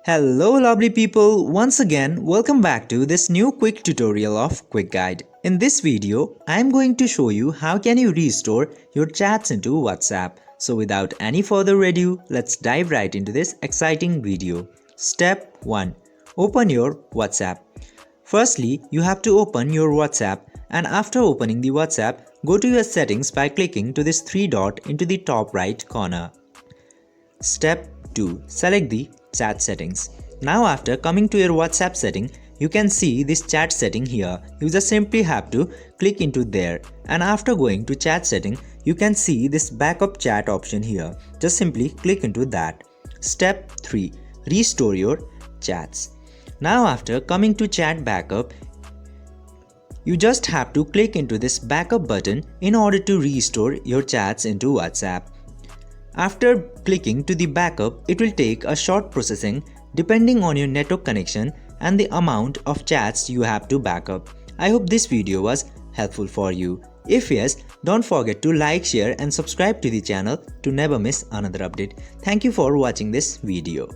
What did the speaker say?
Hello lovely people, once again welcome back to this new quick tutorial of Quick Guide. In this video, I am going to show you how can you restore your chats into WhatsApp. So without any further ado, let's dive right into this exciting video. Step 1. Open your WhatsApp. Firstly, you have to open your WhatsApp, and after opening the WhatsApp, go to your settings by clicking to this three dot into the top right corner. Step 2. Select the chat settings. Now after coming to your WhatsApp setting, you can see this chat setting here. You just simply have to click into there, and after going to chat setting, you can see this backup chat option here. Just simply click into that. Step 3. Restore your chats. Now after coming to chat backup, you just have to click into this backup button in order to restore your chats into WhatsApp. After clicking to the backup, it will take a short processing depending on your network connection and the amount of chats you have to backup. I hope this video was helpful for you. If yes, don't forget to like, share and subscribe to the channel to never miss another update. Thank you for watching this video.